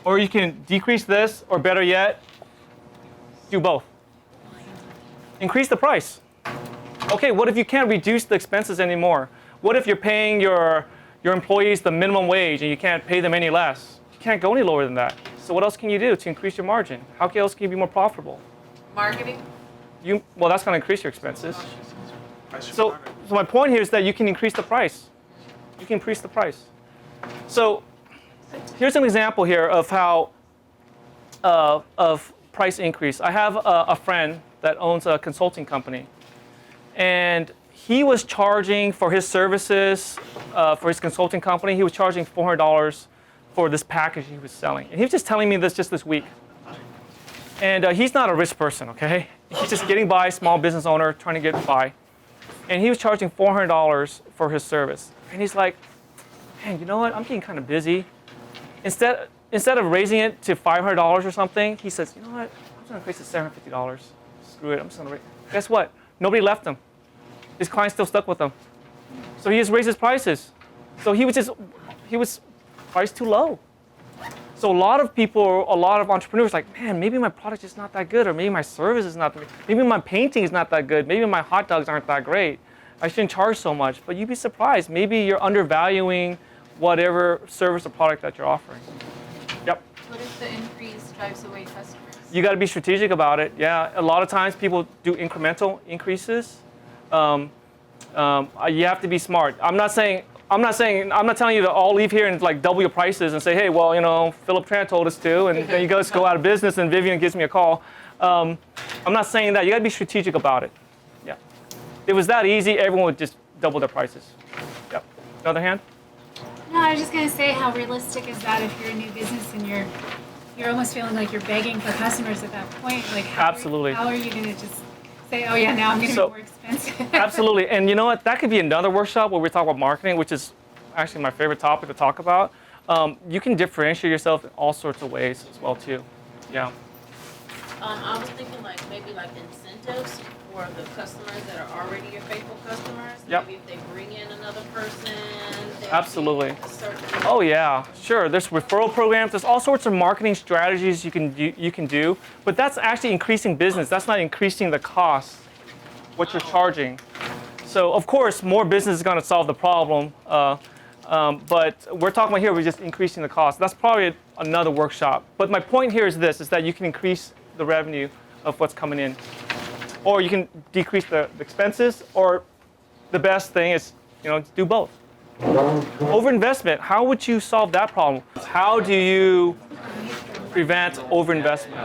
[SPEAKER 3] or you can decrease this, or better yet, do both. Increase the price. Okay, what if you can't reduce the expenses anymore? What if you're paying your employees the minimum wage and you can't pay them any less? You can't go any lower than that. So what else can you do to increase your margin? How else can you be more profitable?
[SPEAKER 2] Marketing.
[SPEAKER 3] Well, that's going to increase your expenses. So my point here is that you can increase the price. You can increase the price. So here's an example here of how of price increase. I have a friend that owns a consulting company, and he was charging for his services for his consulting company. He was charging $400 for this package he was selling, and he was just telling me this just this week. And he's not a rich person, okay? He's just getting by, small business owner, trying to get by. And he was charging $400 for his service. And he's like, man, you know what? I'm getting kind of busy. Instead of raising it to $500 or something, he says, you know what? I'm just going to increase it to $750. Screw it. I'm just going to raise. Guess what? Nobody left him. His client's still stuck with him. So he just raised his prices. So he was priced too low. So a lot of entrepreneurs are like, man, maybe my product is not that good, or maybe my service is not that good. Maybe my painting is not that good. Maybe my hot dogs aren't that great. I shouldn't charge so much. But you'd be surprised. Maybe you're undervaluing whatever service or product that you're offering. Yep.
[SPEAKER 9] What if the increase drives away customers?
[SPEAKER 3] You got to be strategic about it. Yeah. A lot of times people do incremental increases. You have to be smart. I'm not telling you to all leave here and like double your prices and say, hey, well, you know, Phillip Tran told us to, and then you guys go out of business and Vivian gives me a call. I'm not saying that. You got to be strategic about it. Yeah. If it was that easy, everyone would just double their prices. Yep. Another hand?
[SPEAKER 9] No, I was just gonna say, how realistic is that if you're a new business and you're almost feeling like you're begging for customers at that point? Like,
[SPEAKER 3] Absolutely.
[SPEAKER 9] How are you gonna just say, oh yeah, now I'm gonna be more expensive?
[SPEAKER 3] Absolutely. And you know what? That could be another workshop where we talk about marketing, which is actually my favorite topic to talk about. You can differentiate yourself in all sorts of ways as well too. Yeah.
[SPEAKER 2] I was thinking maybe incentives for the customers that are already your faithful customers.
[SPEAKER 3] Yep.
[SPEAKER 2] Maybe if they bring in another person.
[SPEAKER 3] Absolutely.
[SPEAKER 2] A certain
[SPEAKER 3] Oh yeah, sure. There's referral programs. There's all sorts of marketing strategies you can do, but that's actually increasing business. That's not increasing the cost, what you're charging. So of course, more business is going to solve the problem, but we're talking about here, we're just increasing the cost. That's probably another workshop. But my point here is this: is that you can increase the revenue of what's coming in, or you can decrease the expenses, or the best thing is, do both. Overinvestment, how would you solve that problem? How do you prevent overinvestment?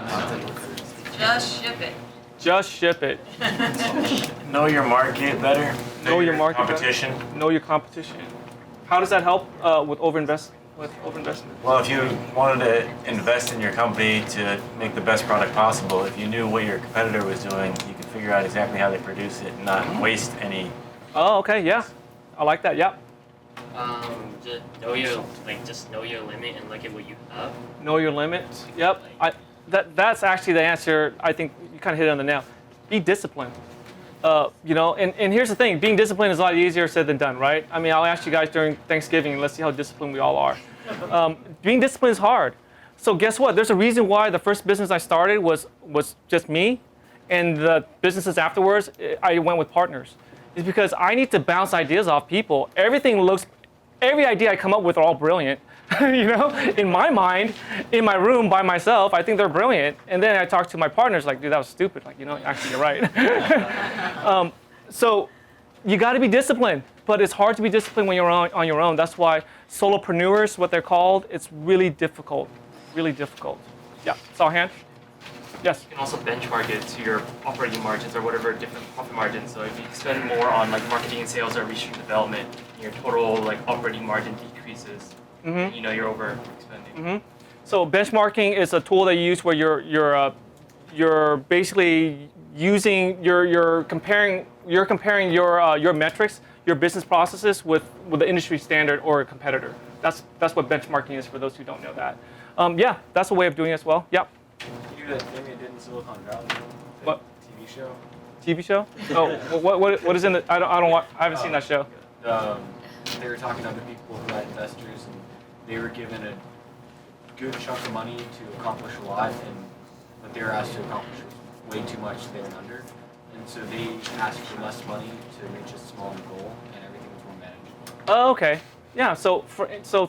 [SPEAKER 2] Just ship it.
[SPEAKER 3] Just ship it.
[SPEAKER 8] Know your market better.
[SPEAKER 3] Know your market better.
[SPEAKER 8] Competition.
[SPEAKER 3] Know your competition. How does that help with overinvestment?
[SPEAKER 8] Well, if you wanted to invest in your company to make the best product possible, if you knew what your competitor was doing, you could figure out exactly how they produce it and not waste any.
[SPEAKER 3] Oh, okay, yeah. I like that, yeah.
[SPEAKER 7] Just know your limit and look at what you have.
[SPEAKER 3] Know your limits. Yep. That's actually the answer. I think you kind of hit it on the nail. Be disciplined. And here's the thing. Being disciplined is a lot easier said than done, right? I mean, I'll ask you guys during Thanksgiving, and let's see how disciplined we all are. Being disciplined is hard. So guess what? There's a reason why the first business I started was just me, and the businesses afterwards, I went with partners. It's because I need to bounce ideas off people. Every idea I come up with are all brilliant. In my mind, in my room by myself, I think they're brilliant. And then I talk to my partners like, dude, that was stupid. Like, actually you're right. So you got to be disciplined, but it's hard to be disciplined when you're on your own. That's why solopreneurs, what they're called, it's really difficult, really difficult. Yeah, saw a hand? Yes.
[SPEAKER 10] You can also benchmark it to your operating margins or whatever different profit margins. So if you spend more on like marketing and sales or research and development, your total like operating margin decreases.
[SPEAKER 3] Mm-hmm.
[SPEAKER 10] You're overspending.
[SPEAKER 3] Mm-hmm. So benchmarking is a tool that you use where you're basically using you're comparing your metrics, your business processes with the industry standard or a competitor. That's what benchmarking is for those who don't know that. Yeah, that's a way of doing it as well. Yeah.
[SPEAKER 5] You do that thing they did in Silicon Valley.
[SPEAKER 3] What?
[SPEAKER 5] TV show.
[SPEAKER 3] TV show? Oh, what is in the? I haven't seen that show.
[SPEAKER 5] They were talking to other people who had investors, and they were given a good chunk of money to accomplish a lot, and what they were asked to accomplish was way too much there and under. And so they asked for less money to reach a smaller goal, and everything was more manageable.
[SPEAKER 3] Oh, okay. Yeah. So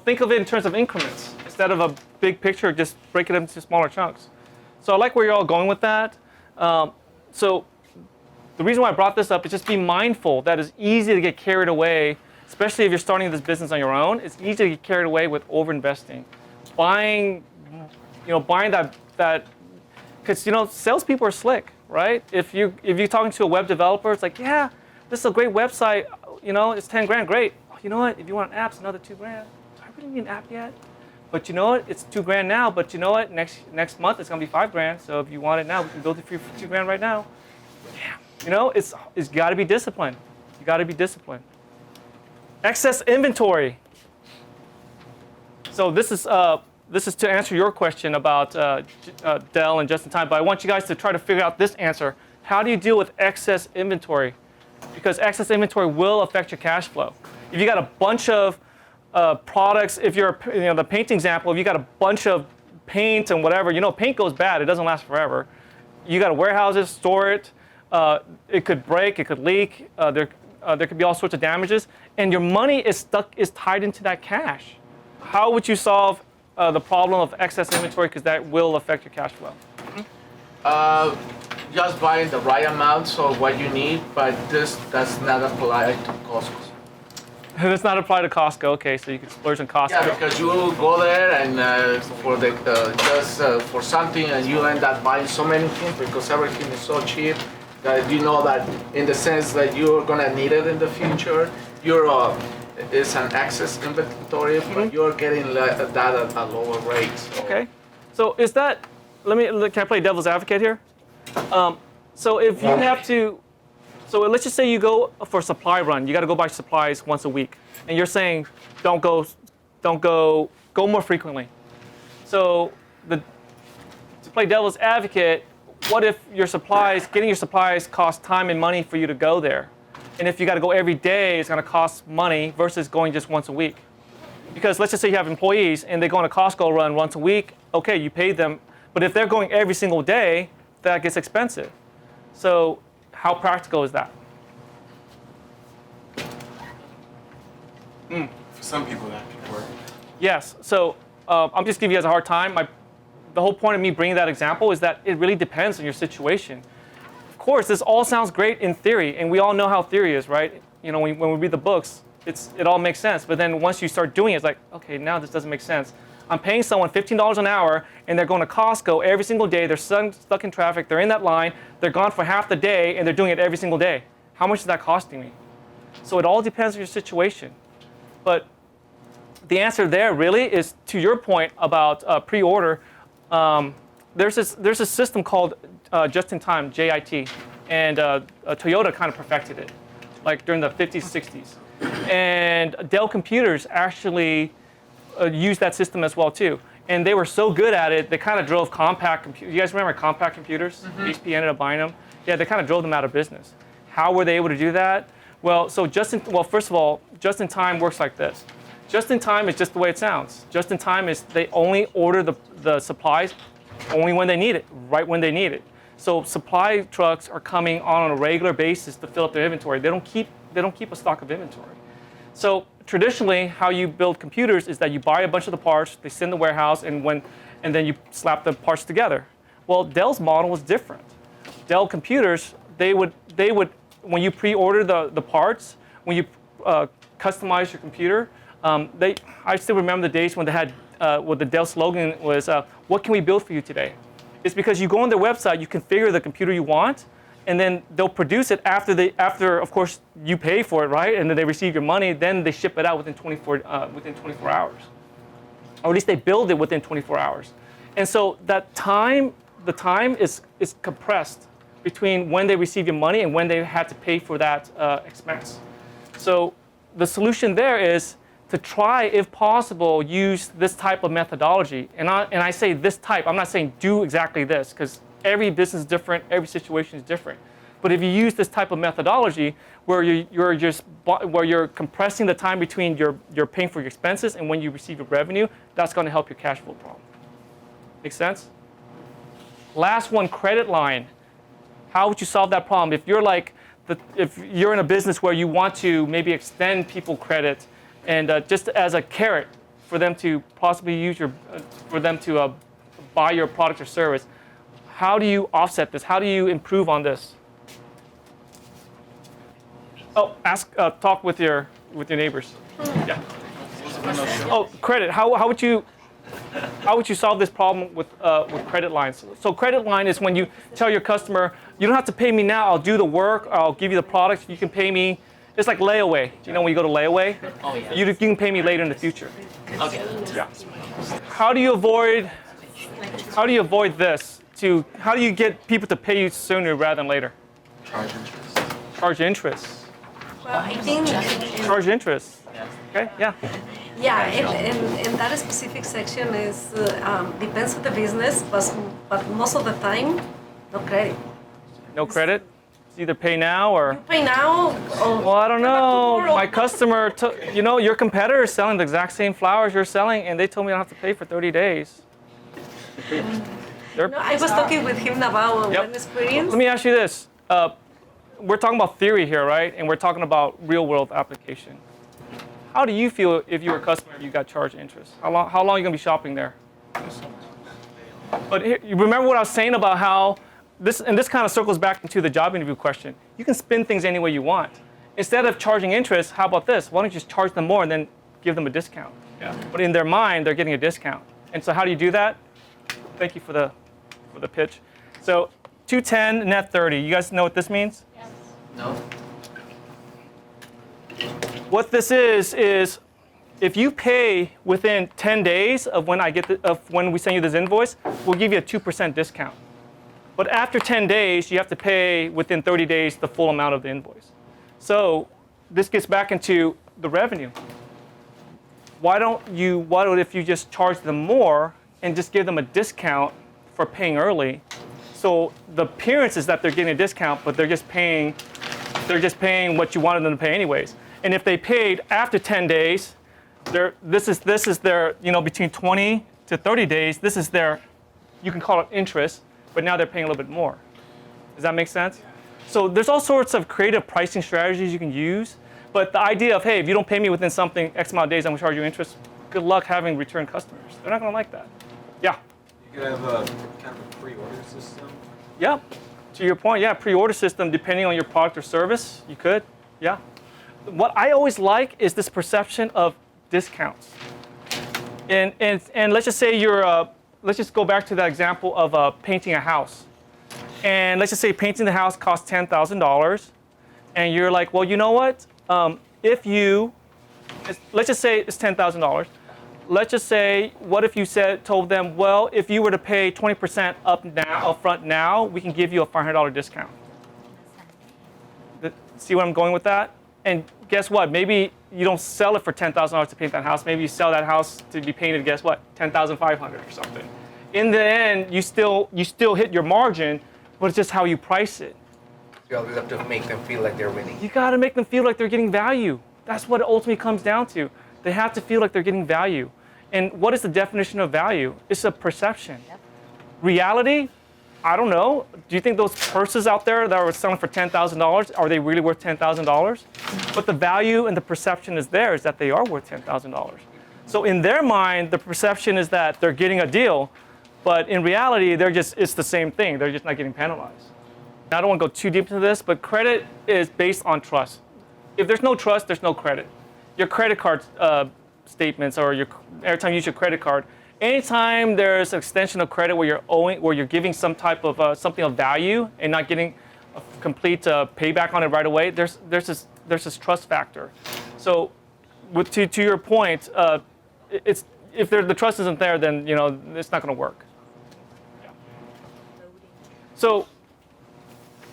[SPEAKER 3] think of it in terms of increments instead of a big picture. Just break it into smaller chunks. So I like where you're all going with that. So the reason why I brought this up is just be mindful that it's easy to get carried away, especially if you're starting this business on your own. It's easy to get carried away with overinvesting, buying that, because salespeople are slick, right? If you're talking to a web developer, it's like, yeah, this is a great website. It's 10 grand, great. Oh, you know what? If you want an app, it's another 2 grand. Do I really need an app yet? But you know what? It's 2 grand now. But you know what? Next month it's gonna be 5 grand. So if you want it now, we can build it for you for 2 grand right now. Yeah. It's got to be disciplined. You got to be disciplined. Excess inventory. So this is to answer your question about Dell and just in time. But I want you guys to try to figure out this answer. How do you deal with excess inventory? Because excess inventory will affect your cash flow. If you got a bunch of products, if you're the paint example, if you got a bunch of paint and whatever, paint goes bad. It doesn't last forever. You got to warehouse it, store it. It could break. It could leak. There could be all sorts of damages, and your money is tied into that cash. How would you solve the problem of excess inventory? Because that will affect your cash flow.
[SPEAKER 11] Just buying the right amounts of what you need, but this does not apply to Costco.
[SPEAKER 3] Does not apply to Costco. Okay, so you can splurge on Costco.
[SPEAKER 11] Yeah, because you will go there and for something, and you end up buying so many things because everything is so cheap that you know that in the sense that you're gonna need it in the future. It's an excess inventory, but you're getting that at a lower rate. So.
[SPEAKER 3] Okay, so is that? Can I play devil's advocate here? So if you have to. So let's just say you go for a supply run. You got to go buy supplies once a week, and you're saying, don't go more frequently. So to play devil's advocate, what if getting your supplies costs time and money for you to go there, and if you got to go every day, it's going to cost money versus going just once a week. Because let's just say you have employees and they go on a Costco run once a week. Okay, you pay them, but if they're going every single day, that gets expensive. So how practical is that?
[SPEAKER 8] For some people, that could work.
[SPEAKER 3] Yes. So I'm just giving you guys a hard time. The whole point of me bringing that example is that it really depends on your situation. Of course, this all sounds great in theory, and we all know how theory is, right? When we read the books, it all makes sense. But then once you start doing it, it's like, okay, now this doesn't make sense. I'm paying someone $15 an hour, and they're going to Costco every single day. They're stuck in traffic. They're in that line. They're gone for half the day, and they're doing it every single day. How much is that costing me? So it all depends on your situation. But the answer there really is to your point about pre-order. There's a system called just-in-time, JIT, and Toyota kind of perfected it, like during the 50s, 60s. And Dell computers actually used that system as well too. And they were so good at it, they kind of drove compact computers. You guys remember compact computers? HP ended up buying them. Yeah, they kind of drove them out of business. How were they able to do that? Well, first of all, just-in-time works like this. Just-in-time is just the way it sounds. Just-in-time is they only order the supplies only when they need it, right when they need it. So supply trucks are coming on a regular basis to fill up their inventory. They don't keep a stock of inventory. So traditionally, how you build computers is that you buy a bunch of the parts, they sit in the warehouse, and then you slap the parts together. Well, Dell's model was different. Dell computers, they would when you pre-order the parts, when you customize your computer, I still remember the days when they had what the Dell slogan was, "What can we build for you today?" It's because you go on their website, you configure the computer you want, and then they'll produce it after of course you pay for it, right? And then they receive your money. Then they ship it out within 24 hours, or at least they build it within 24 hours. And so the time is compressed between when they receive your money and when they had to pay for that expense. So the solution there is to try, if possible, use this type of methodology. And I say this type, I'm not saying do exactly this, because every business is different, every situation is different. But if you use this type of methodology where you're compressing the time between you're paying for your expenses and when you receive your revenue, that's going to help your cash flow problem. Make sense? Last one, credit line. How would you solve that problem? If you're in a business where you want to maybe extend people credit, and just as a carrot for them to possibly buy your product or service, how do you offset this? How do you improve on this? Oh, talk with your neighbors. Yeah. Oh, credit. How would you solve this problem with credit lines? So credit line is when you tell your customer, you don't have to pay me now. I'll do the work. I'll give you the product. You can pay me. It's like layaway. You know when you go to layaway?
[SPEAKER 7] Oh, yeah.
[SPEAKER 3] You can pay me later in the future.
[SPEAKER 7] Okay.
[SPEAKER 3] Yeah. How do you avoid this? How do you get people to pay you sooner rather than later? Charge interest.
[SPEAKER 12] Well, I think
[SPEAKER 3] Charge interest. Okay. Yeah.
[SPEAKER 12] yeah, in that specific section is depends on the business, but most of the time, no credit.
[SPEAKER 3] No credit. It's either pay now or.
[SPEAKER 12] You pay now. Or
[SPEAKER 3] Well, I don't know.
[SPEAKER 12] tomorrow.
[SPEAKER 3] My customer, your competitor is selling the exact same flowers you're selling, and they told me I don't have to pay for 30 days.
[SPEAKER 12] No, I was talking with him about
[SPEAKER 3] Yep.
[SPEAKER 12] one experience.
[SPEAKER 3] Let me ask you this. We're talking about theory here, right? And we're talking about real-world application. How do you feel if you were a customer and you got charged interest? How long are you going to be shopping there? But here, you remember what I was saying about how this kind of circles back into the job interview question. You can spin things any way you want. Instead of charging interest, how about this? Why don't you just charge them more and then give them a discount? Yeah. But in their mind, they're getting a discount. And so how do you do that? Thank you for the pitch. So 210, net 30. You guys know what this means?
[SPEAKER 2] Yes.
[SPEAKER 5] No.
[SPEAKER 3] What this is if you pay within 10 days of when we send you this invoice, we'll give you a 2% discount. But after 10 days, you have to pay within 30 days the full amount of the invoice. So this gets back into the revenue. Why don't if you just charge them more and just give them a discount for paying early? So the appearance is that they're getting a discount, but they're just paying what you wanted them to pay anyways. And if they paid after 10 days, this is their, between 20 to 30 days, this is their, you can call it interest, but now they're paying a little bit more. Does that make sense? So there's all sorts of creative pricing strategies you can use, but the idea of, hey, if you don't pay me within something X amount of days, I'm gonna charge you interest, good luck having return customers. They're not gonna like that. Yeah?
[SPEAKER 5] You could have a kind of a pre-order system.
[SPEAKER 3] Yeah, to your point, yeah, pre-order system, depending on your product or service, you could, yeah. What I always like is this perception of discounts. And let's just say let's just go back to that example of painting a house. And let's just say painting the house costs $10,000. And you're like, well, you know what? Let's just say it's $10,000. Let's just say, what if you told them, well, if you were to pay 20% up front now, we can give you a $500 discount. See where I'm going with that? And guess what? Maybe you don't sell it for $10,000 to paint that house. Maybe you sell that house to be painted, guess what? $10,500 or something. In the end, you still hit your margin, but it's just how you price it.
[SPEAKER 11] You always have to make them feel like they're winning.
[SPEAKER 3] You got to make them feel like they're getting value. That's what it ultimately comes down to. They have to feel like they're getting value. And what is the definition of value? It's a perception. Yep. Reality, I don't know. Do you think those purses out there that are selling for $10,000, are they really worth $10,000? But the value and the perception is there, is that they are worth $10,000. So in their mind, the perception is that they're getting a deal, but in reality, it's the same thing. They're just not getting penalized. Now, I don't want to go too deep into this, but credit is based on trust. If there's no trust, there's no credit. Your credit card statements, or every time you use your credit card, anytime there's an extension of credit where you're giving some type of something of value and not getting a complete payback on it right away, there's this trust factor. So, to your point, if the trust isn't there, then it's not going to work. Yeah. So,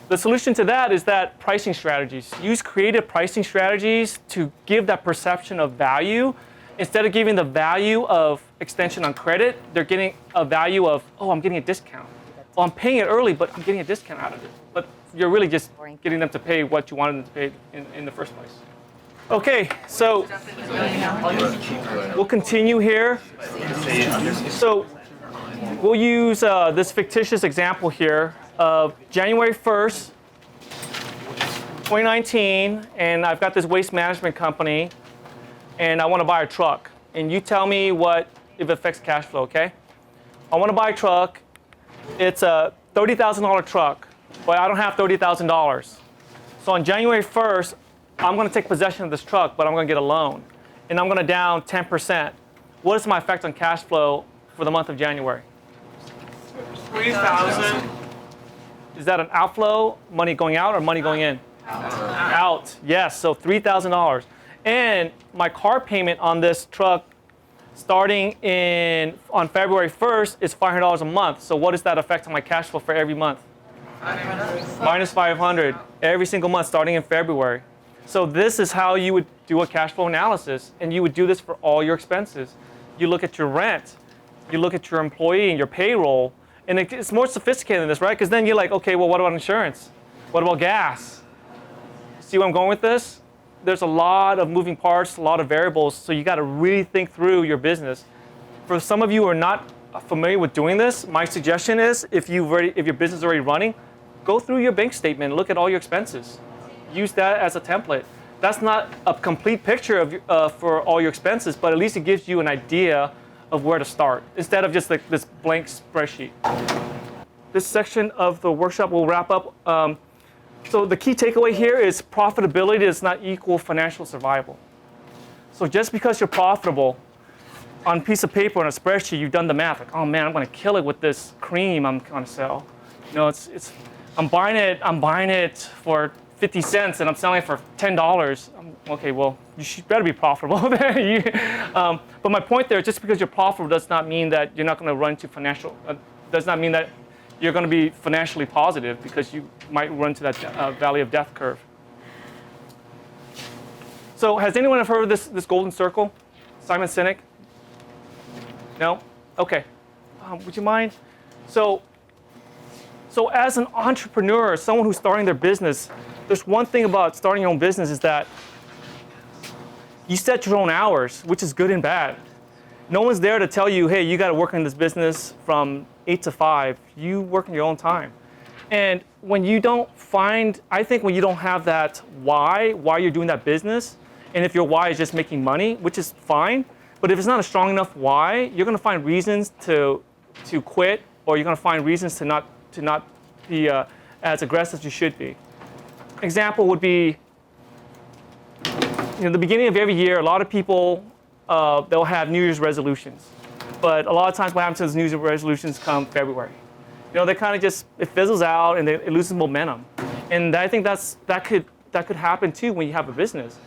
[SPEAKER 3] the solution to that is that pricing strategies. Use creative pricing strategies to give that perception of value. Instead of giving the value of extension on credit, they're getting a value of, oh, I'm getting a discount. Well, I'm paying it early, but I'm getting a discount out of it. But you're really just getting them to pay what you wanted them to pay in the first place. Okay, so we'll continue here. So we'll use this fictitious example here of January 1st, 2019, and I've got this waste management company, and I want to buy a truck. And you tell me if it affects cash flow, okay? I want to buy a truck. It's a $30,000 truck, but I don't have $30,000. So on January 1st, I'm going to take possession of this truck, but I'm going to get a loan. And I'm going to down 10%. What is my effect on cash flow for the month of January?
[SPEAKER 10] $3,000.
[SPEAKER 3] Is that an outflow, money going out, or money going in? Out. Yes, so $3,000. And my car payment on this truck starting on February 1st is $500 a month. So what does that affect on my cash flow for every month? Minus $500 every single month starting in February. So this is how you would do a cash flow analysis. And you would do this for all your expenses. You look at your rent. You look at your employee and your payroll. And it's more sophisticated than this, right? Because then you're like, okay, well, what about insurance? What about gas? See where I'm going with this? There's a lot of moving parts, a lot of variables, so you got to really think through your business. For some of you who are not familiar with doing this, my suggestion is if your business is already running, go through your bank statement and look at all your expenses. Use that as a template. That's not a complete picture for all your expenses, but at least it gives you an idea of where to start instead of just like this blank spreadsheet. This section of the workshop will wrap up. So the key takeaway here is profitability does not equal financial survival. So just because you're profitable on a piece of paper on a spreadsheet, you've done the math. Like, oh man, I'm going to kill it with this cream I'm going to sell. I'm buying it for 50 cents and I'm selling it for $10. Okay, well, you better be profitable. But my point there, just because you're profitable does not mean that you're not going to run into does not mean that you're going to be financially positive, because you might run to that valley of death curve. So has anyone ever heard of this golden circle? Simon Sinek? No? Okay. Would you mind? So as an entrepreneur, someone who's starting their business, there's one thing about starting your own business is that you set your own hours, which is good and bad. No one's there to tell you, hey, you got to work in this business from 8 to 5. You work in your own time. And when you don't have that why you're doing that business, and if your why is just making money, which is fine, but if it's not a strong enough why, you're going to find reasons to quit, or you're going to find reasons to not be as aggressive as you should be. Example would be, the beginning of every year, a lot of people they'll have New Year's resolutions. But a lot of times what happens is New Year's resolutions come February. They kind of just, it fizzles out and it loses momentum. And I think that could happen too when you have a business.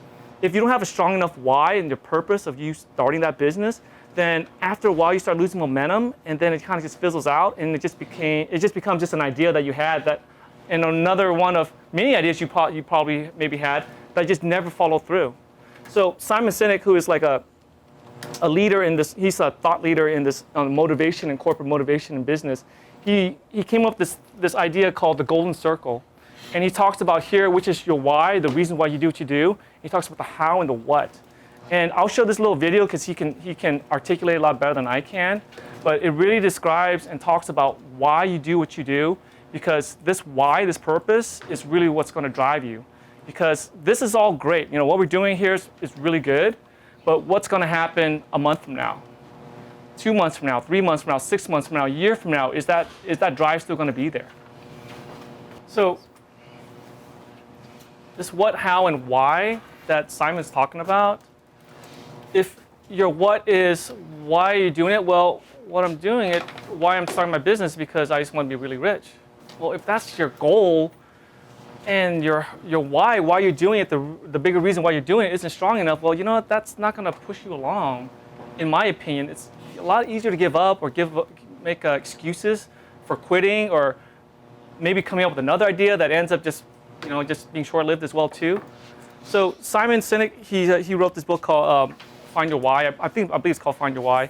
[SPEAKER 3] If you don't have a strong enough why and your purpose of you starting that business, then after a while you start losing momentum, and then it kind of just fizzles out, and it just becomes just an idea that you had that, and another one of many ideas you probably maybe had that just never followed through. So Simon Sinek, who is like a leader in this, he's a thought leader in this motivation and corporate motivation in business. He came up with this idea called the golden circle. And he talks about here, which is your why, the reason why you do what you do. He talks about the how and the what. And I'll show this little video because he can articulate a lot better than I can. But it really describes and talks about why you do what you do, because this why, this purpose, is really what's going to drive you. Because this is all great. What we're doing here is really good. But what's going to happen a month from now, 2 months from now, 3 months from now, 6 months from now, a year from now? Is that drive still going to be there? So this what, how, and why that Simon's talking about, if your what is why are you doing it? Well, what I'm doing it, why I'm starting my business is because I just want to be really rich. Well, if that's your goal and your why you're doing it, the bigger reason why you're doing it isn't strong enough, well, you know what? That's not going to push you along. In my opinion, it's a lot easier to give up or make excuses for quitting, or maybe coming up with another idea that ends up just being short-lived as well too. So Simon Sinek, he wrote this book called Find Your Why. I believe it's called Find Your Why.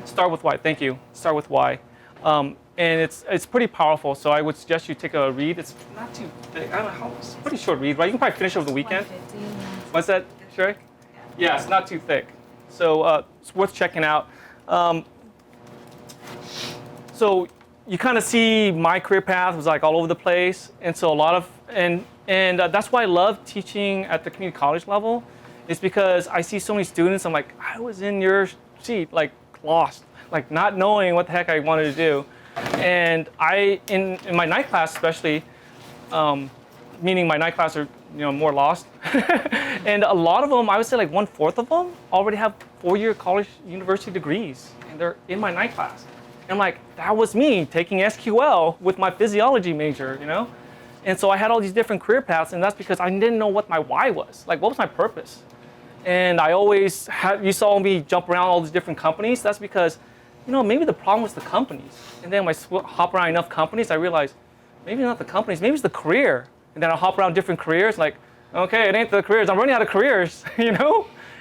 [SPEAKER 3] Start with why. Thank you. Start with why. And it's pretty powerful. So I would suggest you take a read. It's not too thick. I don't know how. It's a pretty short read, right? You can probably finish over the weekend. What's that, Sherry? Yeah, it's not too thick. So it's worth checking out. So you kind of see my career path was like all over the place, and so a lot of and that's why I love teaching at the community college level, is because I see so many students. I'm like, I was in your seat, like lost, like not knowing what the heck I wanted to do, and in my night class especially, meaning my night class are more lost, and a lot of them, I would say like 1/4 of them already have 4-year college university degrees, and they're in my night class. And I'm like, that was me taking SQL with my physiology major, And so I had all these different career paths, and that's because I didn't know what my why was. Like, what was my purpose? And I always you saw me jump around all these different companies. That's because, maybe the problem was the companies. And then when I hop around enough companies, I realized maybe not the companies, maybe it's the career. And then I hop around different careers, like, okay, it ain't the careers. I'm running out of careers,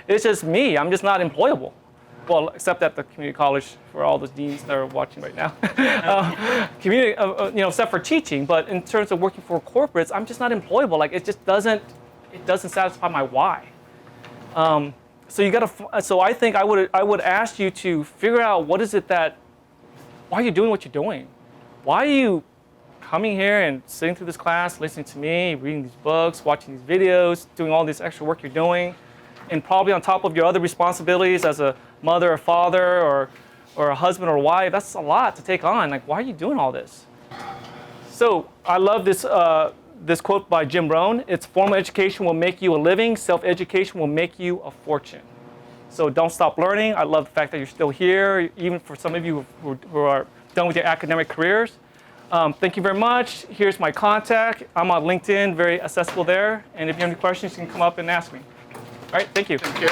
[SPEAKER 3] It's just me. I'm just not employable. Well, except at the community college for all the deans that are watching right now. Except for teaching. But in terms of working for corporates, I'm just not employable. Like, it just doesn't satisfy my why. So I think I would ask you to figure out why are you doing what you're doing? Why are you coming here and sitting through this class, listening to me, reading these books, watching these videos, doing all this extra work you're doing, and probably on top of your other responsibilities as a mother or father or a husband or wife? That's a lot to take on. Like, why are you doing all this? So I love this quote by Jim Rohn. It's formal education will make you a living. Self-education will make you a fortune. So don't stop learning. I love the fact that you're still here, even for some of you who are done with your academic careers. Thank you very much. Here's my contact. I'm on LinkedIn, very accessible there. And if you have any questions, you can come up and ask me. All right, thank you.
[SPEAKER 11] Thank you.